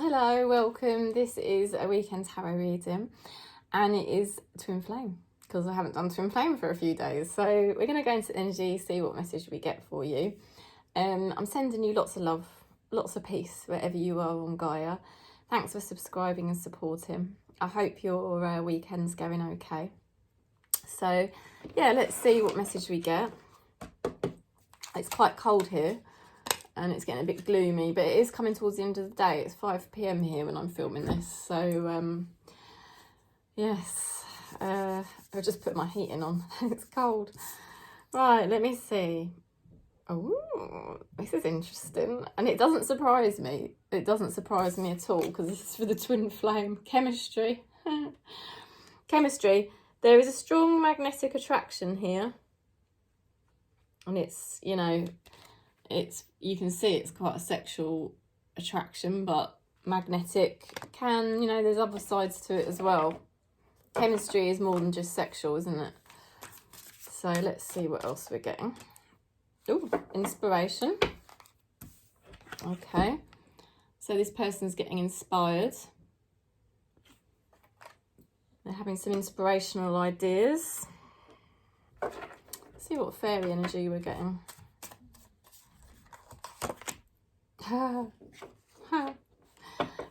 Hello, welcome. This is a weekend tarot reading and it is Twin Flame because I haven't done Twin Flame for a few days. So we're going to go into energy, see what message we get for you. I'm sending you lots of love, lots of peace wherever you are on Gaia. Thanks for subscribing and supporting. I hope your weekend's going okay. So yeah, let's see what message we get. It's quite cold here and it's getting a bit gloomy, but it is coming towards the end of the day. It's 5 p.m. here when I'm filming this. So yes, I'll just put my heating on. It's cold. Right, let me see. Oh, this is interesting. And it doesn't surprise me. It doesn't surprise me at all because this is for the Twin Flame. Chemistry. Chemistry. There is a strong magnetic attraction here. And it's, you know, you can see it's quite a sexual attraction, but magnetic can, you know, there's other sides to it as well. Chemistry is more than just sexual, isn't it? So let's see what else we're getting. Oh, inspiration. Okay. So this person's getting inspired. They're having some inspirational ideas. Let's see what fairy energy we're getting.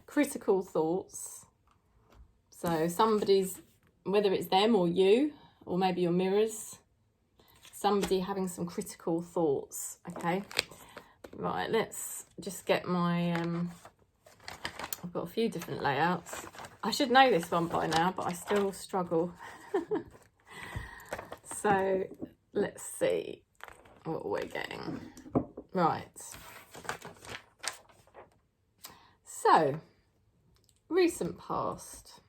Critical thoughts. So somebody's, whether it's them or you, or maybe your mirrors, somebody having some critical thoughts. Okay, right, let's just get my I've got a few different layouts. I should know this one by now, but I still struggle. So let's see what we're getting. Right, so recent past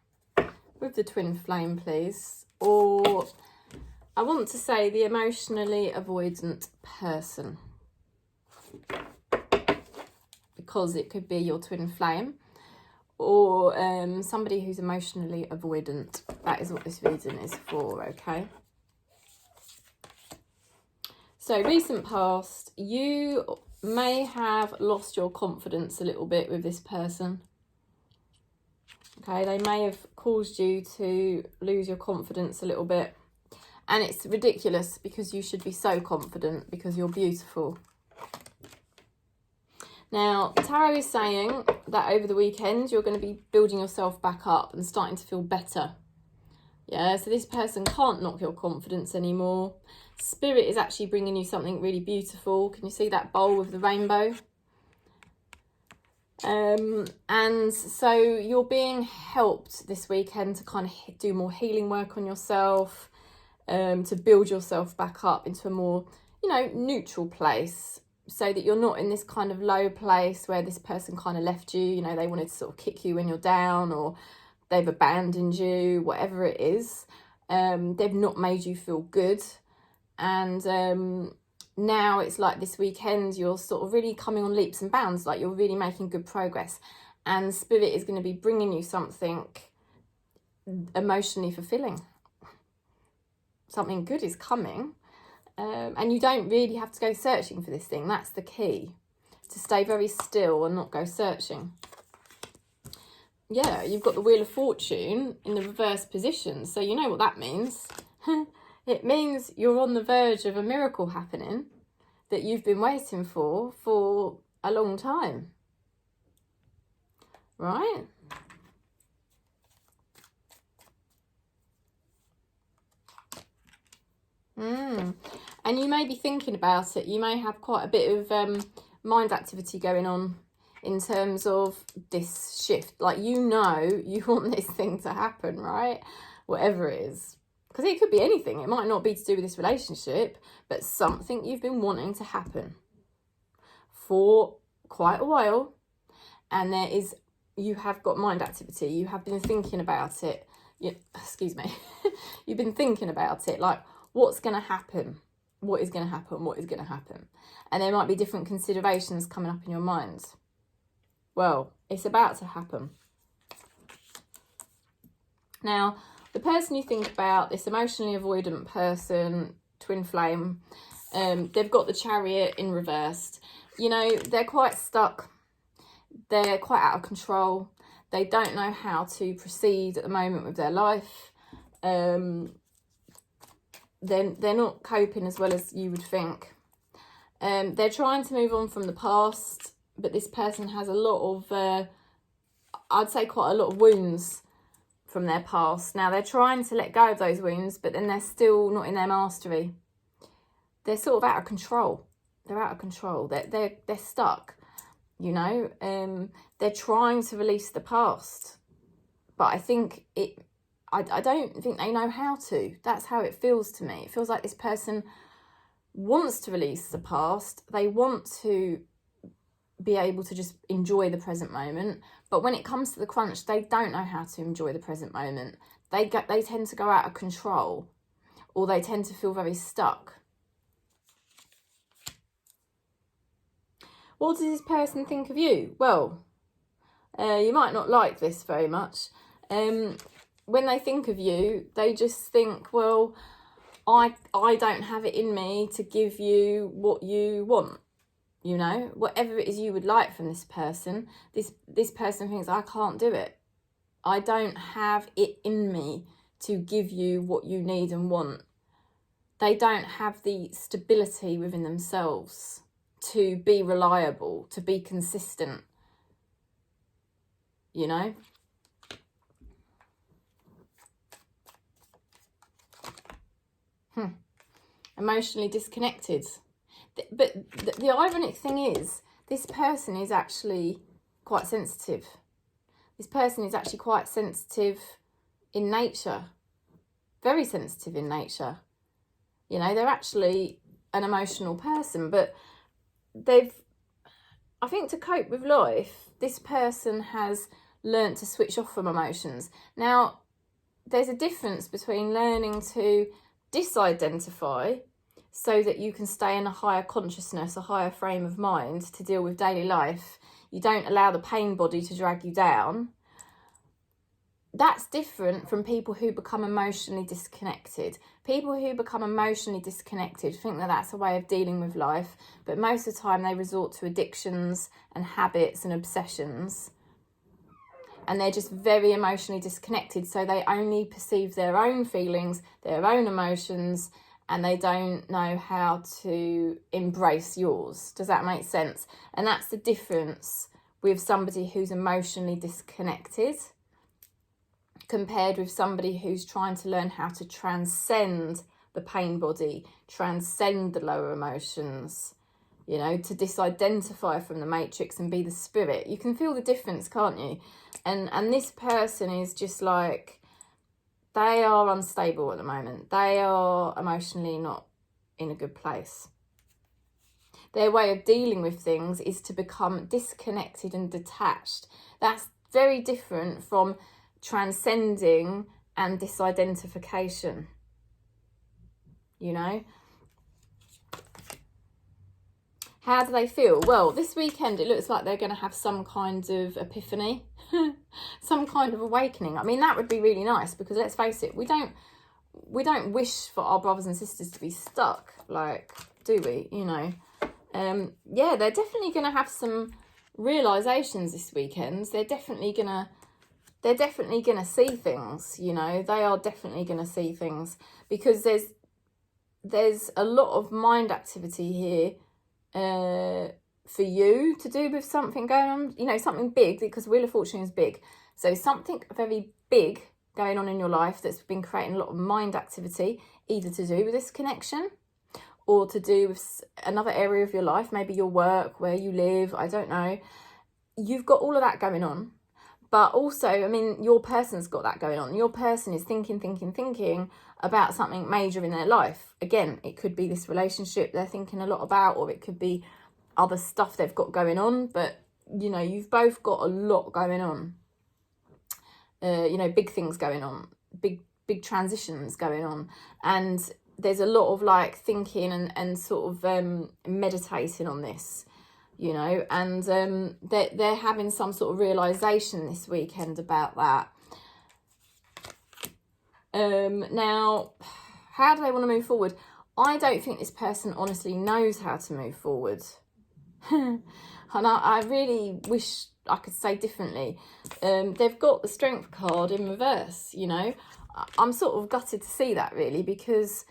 with the Twin Flame, please. Or I want to say the emotionally avoidant person, because it could be your Twin Flame or somebody who's emotionally avoidant. That is what this reading is for, okay? So recent past, you may have lost your confidence a little bit with this person. Okay, they may have caused you to lose your confidence a little bit. And it's ridiculous because you should be so confident because you're beautiful. Now, Tarot is saying that over the weekend, you're going to be building yourself back up and starting to feel better. Yeah, so this person can't knock your confidence anymore. Spirit is actually bringing you something really beautiful. Can you see that bowl with the rainbow? And so you're being helped this weekend to kind of do more healing work on yourself, to build yourself back up into a more, you know, neutral place, so that you're not in this kind of low place where this person kind of left you, you know, they wanted to sort of kick you when you're down, or they've abandoned you, whatever it is. They've not made you feel good. And now it's like this weekend, you're sort of really coming on leaps and bounds, like you're really making good progress. And Spirit is going to be bringing you something emotionally fulfilling. Something good is coming. And you don't really have to go searching for this thing. That's the key. To stay very still and not go searching. Yeah, you've got the Wheel of Fortune in the reverse position. So you know what that means. It means you're on the verge of a miracle happening that you've been waiting for a long time. Right? And you may be thinking about it. You may have quite a bit of mind activity going on in terms of this shift. Like, you know, you want this thing to happen, right? Whatever it is. Because it could be anything. It might not be to do with this relationship, but something you've been wanting to happen for quite a while. And you have got mind activity. You have been thinking about it. Excuse me. You've been thinking about it. Like, what's going to happen? What is going to happen? What is going to happen? And there might be different considerations coming up in your mind. Well, it's about to happen. Now, the person you think about, this emotionally avoidant person, Twin Flame, they've got the Chariot in reversed. You know, they're quite stuck. they're quite out of control. They don't know how to proceed at the moment with their life. They're not coping as well as you would think. They're trying to move on from the past, but this person has a lot of, I'd say quite a lot of wounds from their past. Now, they're trying to let go of those wounds, but then they're still not in their mastery. They're sort of out of control. They're out of control. They're stuck, you know. They're trying to release the past, but I think I don't think they know how to. That's how it feels to me. It feels like this person wants to release the past. They want to be able to just enjoy the present moment, but when it comes to the crunch, they don't know how to enjoy the present moment. They tend to go out of control, or they tend to feel very stuck. What does this person think of you? Well, you might not like this very much. When they think of you, they just think, well, I don't have it in me to give you what you want. You know, whatever it is you would like from this person, this person thinks, I can't do it. I don't have it in me to give you what you need and want. They don't have the stability within themselves to be reliable, to be consistent, you know. Emotionally disconnected. But the ironic thing is, this person is actually quite sensitive. This person is actually quite sensitive in nature. Very sensitive in nature. You know, they're actually an emotional person, but I think to cope with life, this person has learnt to switch off from emotions. Now, there's a difference between learning to disidentify so that you can stay in a higher consciousness, a higher frame of mind to deal with daily life. You don't allow the pain body to drag you down. That's different from people who become emotionally disconnected. People who become emotionally disconnected think that that's a way of dealing with life, but most of the time they resort to addictions and habits and obsessions. And they're just very emotionally disconnected, so they only perceive their own feelings, their own emotions, and they don't know how to embrace yours. Does that make sense? And that's the difference with somebody who's emotionally disconnected compared with somebody who's trying to learn how to transcend the pain body, transcend the lower emotions, you know, to disidentify from the matrix and be the spirit. You can feel the difference, can't you? And this person is just like, they are unstable at the moment. They are emotionally not in a good place. Their way of dealing with things is to become disconnected and detached. That's very different from transcending and disidentification, you know. How do they feel? Well, this weekend it looks like they're going to have some kind of epiphany, some kind of awakening. I mean, that would be really nice, because let's face it, we don't wish for our brothers and sisters to be stuck, like, do we? You know, yeah, they're definitely going to have some realizations this weekend. They're definitely gonna see things. You know, they are definitely going to see things, because there's a lot of mind activity here. For you to do with something going on, you know, something big, because Wheel of Fortune is big. So something very big going on in your life that's been creating a lot of mind activity, either to do with this connection or to do with another area of your life, maybe your work, where you live, I don't know. You've got all of that going on. But also, I mean, your person's got that going on. Your person is thinking about something major in their life. Again, it could be this relationship they're thinking a lot about, or it could be other stuff they've got going on. But, you know, you've both got a lot going on. You know, big things going on, big transitions going on. And there's a lot of like thinking and sort of meditating on this. You know, and they're having some sort of realisation this weekend about that. Now, how do they want to move forward? I don't think this person honestly knows how to move forward. And I really wish I could say differently. They've got the Strength card in reverse, you know. I'm sort of gutted to see that, really, because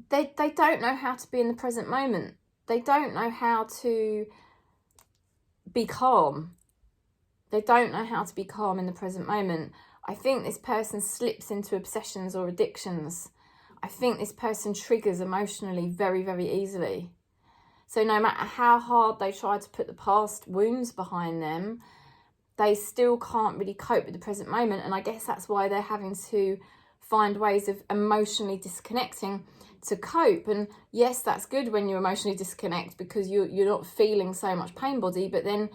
they don't know how to be in the present moment. They don't know how to be calm. They don't know how to be calm in the present moment. I think this person slips into obsessions or addictions. I think this person triggers emotionally very, very easily. So no matter how hard they try to put the past wounds behind them, they still can't really cope with the present moment. And I guess that's why they're having to find ways of emotionally disconnecting to cope. And yes, that's good when you emotionally disconnect because you're not feeling so much pain body, but then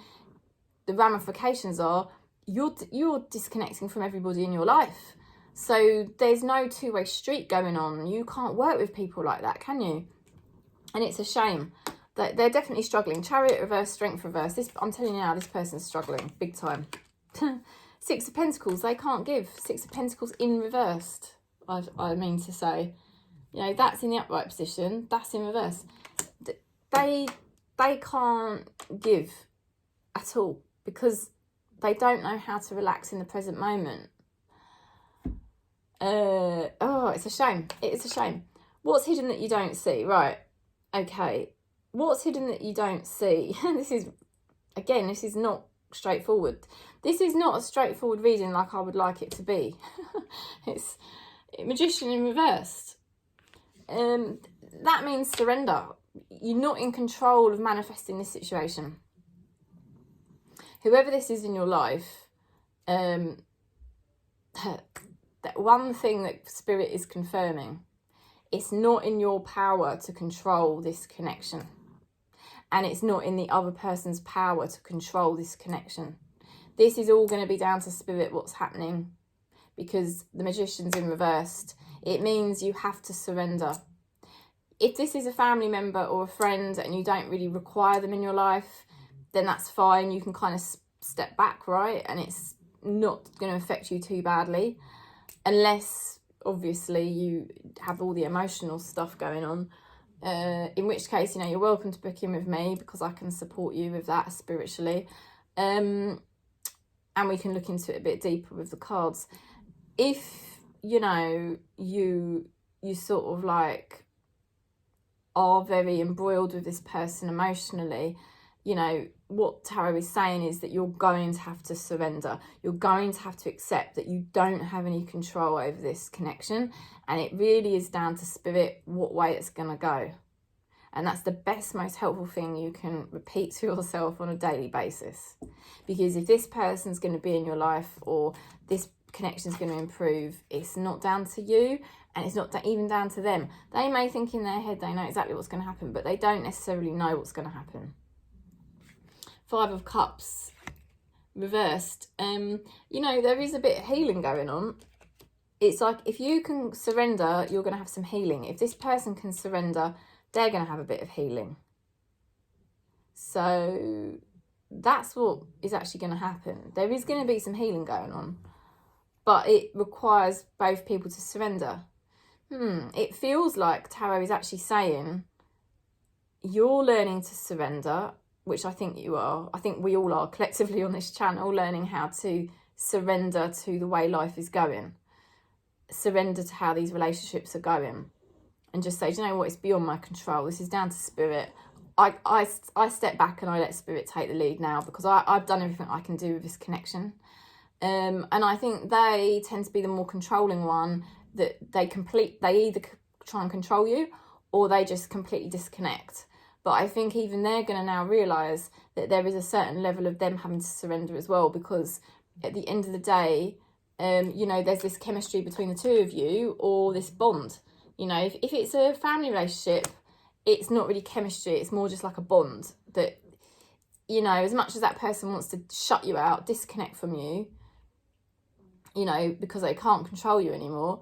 the ramifications are you're disconnecting from everybody in your life. So there's no two-way street going on. You can't work with people like that, can you? And it's a shame. They're definitely struggling. Chariot reverse, Strength reverse. This, I'm telling you now, this person's struggling big time. Six of Pentacles, they can't give. Six of Pentacles in reversed, I mean to say. You know, that's in the upright position. That's in reverse. They can't give at all because they don't know how to relax in the present moment. Oh, it's a shame. It's a shame. What's hidden that you don't see? Right. Okay. What's hidden that you don't see? This is not straightforward. This is not a straightforward reading like I would like it to be. It's Magician in reversed. That means surrender. You're not in control of manifesting this situation. Whoever this is in your life, that one thing that Spirit is confirming, it's not in your power to control this connection. And it's not in the other person's power to control this connection. This is all going to be down to Spirit, what's happening. Because the Magician's in reversed. It means you have to surrender. If this is a family member or a friend and you don't really require them in your life, then that's fine. You can kind of step back, right? And it's not going to affect you too badly. Unless, obviously, you have all the emotional stuff going on. In which case, you know, you're welcome to book in with me because I can support you with that spiritually. And we can look into it a bit deeper with the cards. If, you know, you sort of like are very embroiled with this person emotionally, you know, what tarot is saying is that you're going to have to surrender. You're going to have to accept that you don't have any control over this connection. And it really is down to Spirit what way it's going to go. And that's the best, most helpful thing you can repeat to yourself on a daily basis. Because if this person's going to be in your life or this connection is going to improve, it's not down to you and it's not even down to them. They may think in their head they know exactly what's going to happen, but they don't necessarily know what's going to happen. Five of Cups reversed. You know, there is a bit of healing going on. It's like if you can surrender, you're going to have some healing. If this person can surrender, they're going to have a bit of healing. So that's what is actually going to happen. There is going to be some healing going on, but it requires both people to surrender. It feels like Tarot is actually saying you're learning to surrender, which I think you are. I think we all are collectively on this channel learning how to surrender to the way life is going. Surrender to how these relationships are going. And just say, do you know what, it's beyond my control. This is down to Spirit. I step back and I let Spirit take the lead now because I've done everything I can do with this connection. And I think they tend to be the more controlling one, that they either try and control you or they just completely disconnect. But I think even they're going to now realise that there is a certain level of them having to surrender as well, because at the end of the day, you know, there's this chemistry between the two of you or this bond. You know, if it's a family relationship, it's not really chemistry. It's more just like a bond that, you know, as much as that person wants to shut you out, disconnect from you, you know, because they can't control you anymore,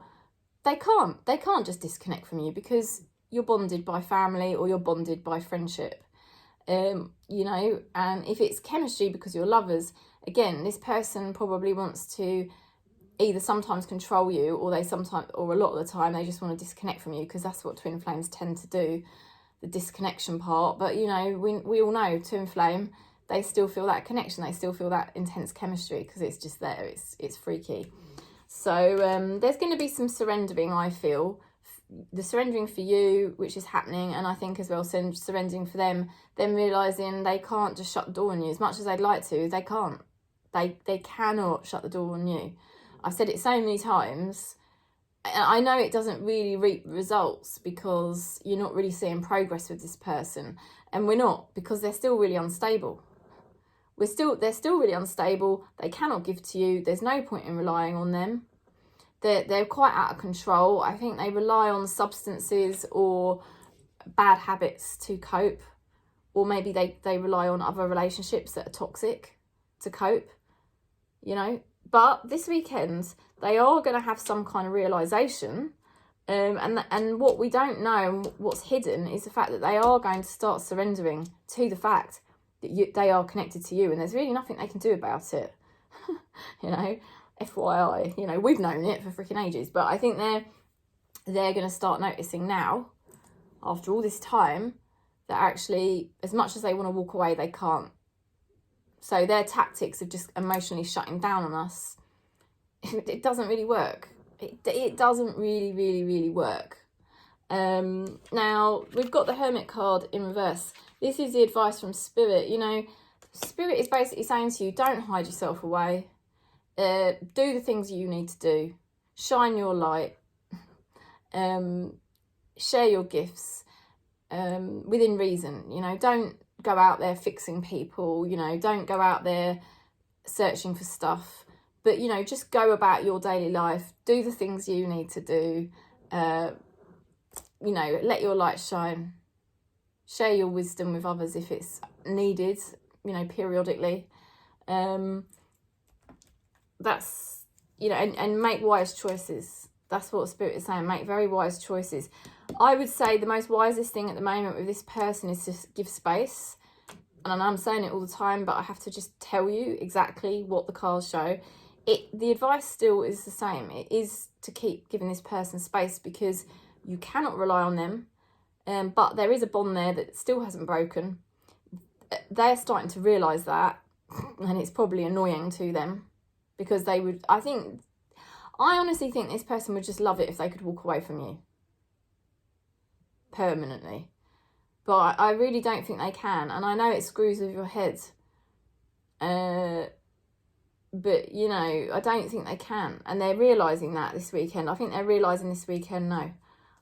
they can't just disconnect from you because you're bonded by family or you're bonded by friendship, you know. And if it's chemistry because you're lovers, again, this person probably wants to either sometimes control you or a lot of the time they just want to disconnect from you, because that's what twin flames tend to do. the disconnection part. But, you know, we all know twin flame, they still feel that connection. They still feel that intense chemistry because it's just there. It's freaky. So there's going to be some surrendering, I feel. The surrendering for you, which is happening, and I think as well surrendering for them realising they can't just shut the door on you. As much as they'd like to, they can't. They cannot shut the door on you. I've said it so many times, and I know it doesn't really reap results because you're not really seeing progress with this person, and we're not, because they're still really unstable. They're still really unstable. They cannot give to you. There's no point in relying on them. They're quite out of control. I think they rely on substances or bad habits to cope, or maybe they rely on other relationships that are toxic to cope, you know. But this weekend, they are going to have some kind of realisation, and what we don't know and what's hidden is the fact that they are going to start surrendering to the fact that they are connected to you, and there's really nothing they can do about it, you know. FYI, you know, we've known it for freaking ages, but I think they're going to start noticing now, after all this time, that actually, as much as they want to walk away, they can't. So their tactics of just emotionally shutting down on us, it doesn't really work. It doesn't really work. Now, we've got the Hermit card in reverse. This is the advice from Spirit. You know, Spirit is basically saying to you, don't hide yourself away. Do the things you need to do. Shine your light. Share your gifts within reason. You know, don't go out there fixing people. You know, don't go out there searching for stuff. But, you know, just go about your daily life. Do the things you need to do. You know, let your light shine. Share your wisdom with others if it's needed, you know, periodically. That's, you know, and make wise choices. That's what Spirit is saying. Make very wise choices. I would say the most wisest thing at the moment with this person is to give space. And I know I'm saying it all the time, but I have to just tell you exactly what the cards show. The advice still is the same. It is to keep giving this person space because you cannot rely on them. But there is a bond there that still hasn't broken. They're starting to realise that, and it's probably annoying to them. Because they would, I honestly think this person would just love it if they could walk away from you. Permanently. But I really don't think they can. And I know it screws with your head. But, you know, I don't think they can. And they're realising that this weekend. I think they're realising this weekend, no,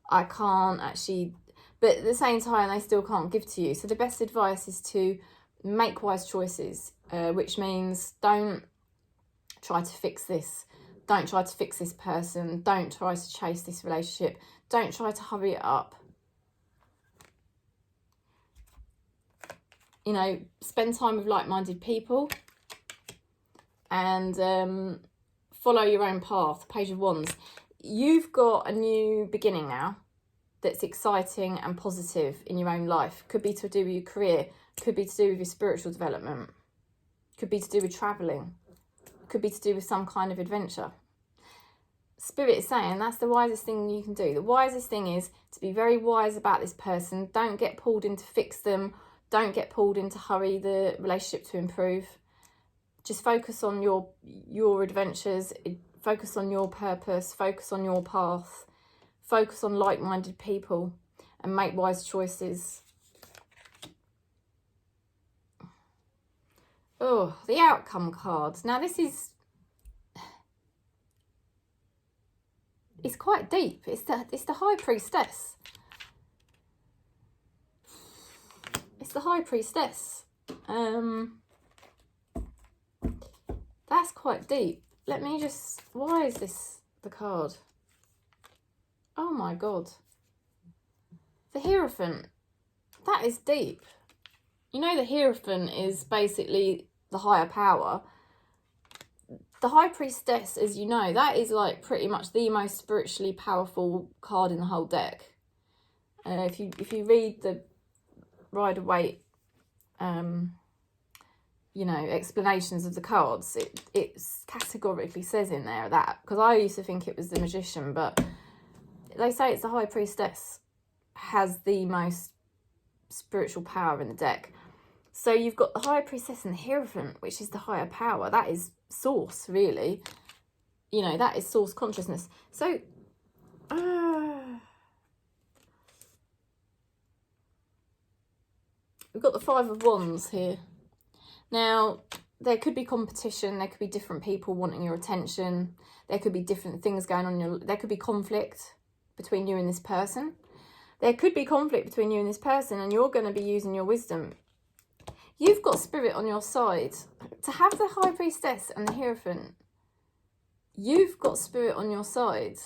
I can't actually. But at the same time, they still can't give to you. So the best advice is to make wise choices. Which means don't try to fix this. Don't try to fix this person. Don't try to chase this relationship. Don't try to hurry it up. You know, spend time with like-minded people and follow your own path. Page of Wands. You've got a new beginning now that's exciting and positive in your own life. Could be to do with your career. Could be to do with your spiritual development. Could be to do with travelling. Could be to do with some kind of adventure. Spirit is saying that's the wisest thing you can do. The wisest thing is to be very wise about this person. Don't get pulled in to fix them. Don't get pulled in to hurry the relationship to improve. Just focus on your adventures. Focus on your purpose. Focus on your path. Focus on like-minded people and make wise choices. Oh, the outcome cards. Now this is, it's quite deep. It's the High Priestess. It's the High Priestess. That's quite deep. Let me just, why is this the card? Oh my God. The Hierophant. That is deep. You know, the Hierophant is basically the higher power. The High Priestess, as you know, that is like pretty much the most spiritually powerful card in the whole deck. If you read the Rider-Waite, you know, explanations of the cards, it categorically says in there that, because I used to think it was the Magician, but they say it's the High Priestess has the most spiritual power in the deck. So you've got the High Priestess and the Hierophant, which is the higher power. That is source, really. You know, that is source consciousness. So, we've got the Five of Wands here. Now, there could be competition. There could be different people wanting your attention. There could be different things going on. There could be conflict between you and this person. There could be conflict between you and this person, and you're going to be using your wisdom. You've got spirit on your side. To have the High Priestess and the Hierophant, you've got spirit on your side.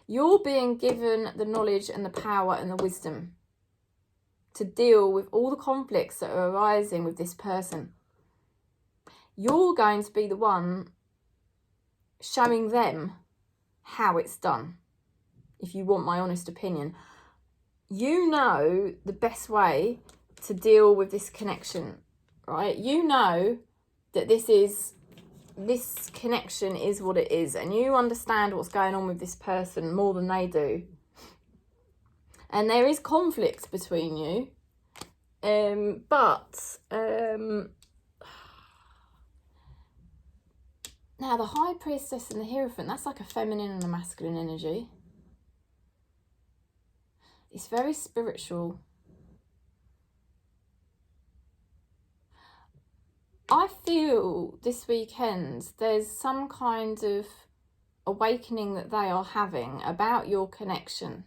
You're being given the knowledge and the power and the wisdom to deal with all the conflicts that are arising with this person. You're going to be the one showing them how it's done, if you want my honest opinion. You know the best way to deal with this connection, right? You know that this connection is what it is, and you understand what's going on with this person more than they do. And there is conflict between you, but now the High Priestess and the Hierophant, that's like a feminine and a masculine energy. It's very spiritual. I feel this weekend there's some kind of awakening that they are having about your connection,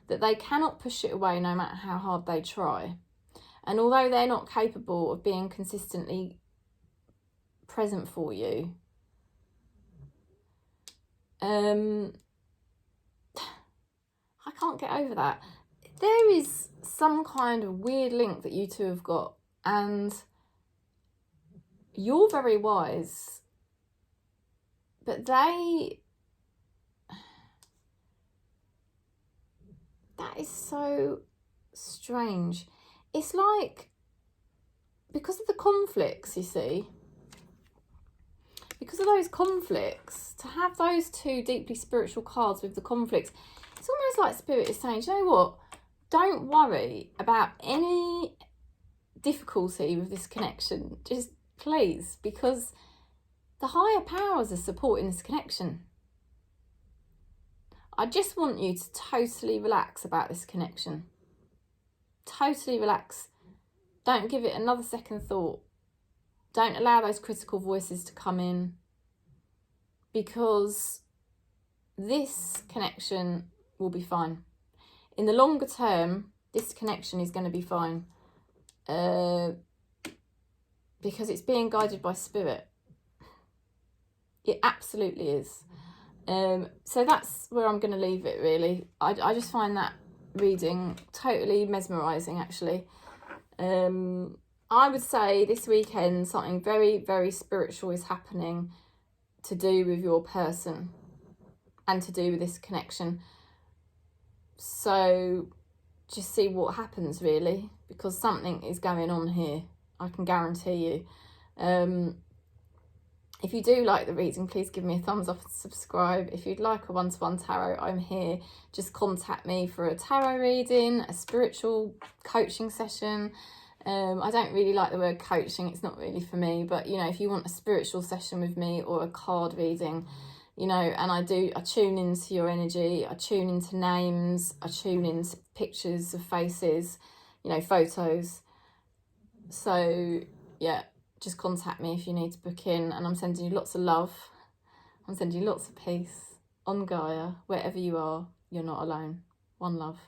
that they cannot push it away no matter how hard they try. And although they're not capable of being consistently present for you, I can't get over that. There is some kind of weird link that you two have got, and you're very wise, but that is so strange. It's like, because of the conflicts, you see, because of those conflicts, to have those two deeply spiritual cards with the conflicts, it's almost like Spirit is saying, do you know what? Don't worry about any difficulty with this connection. Just please, because the higher powers are supporting this connection. I just want you to totally relax about this connection. Totally relax. Don't give it another second thought. Don't allow those critical voices to come in, because this connection will be fine. In the longer term, this connection is going to be fine, because it's being guided by Spirit. It absolutely is. So that's where I'm going to leave it, really. I just find that reading totally mesmerising, actually. I would say this weekend something very, very spiritual is happening to do with your person and to do with this connection. So just see what happens, really, because something is going on here. I can guarantee you. If you do like the reading, please give me a thumbs up and subscribe. If you'd like a one-to-one tarot, I'm here. Just contact me for a tarot reading, a spiritual coaching session. I don't really like the word coaching. It's not really for me. But, you know, if you want a spiritual session with me or a card reading, you know, and I tune into your energy. I tune into names. I tune into pictures of faces, you know, photos. So, yeah. Just contact me if you need to book in, and I'm sending you lots of love. I'm sending you lots of peace on Gaia. Wherever you are, you're not alone. One love.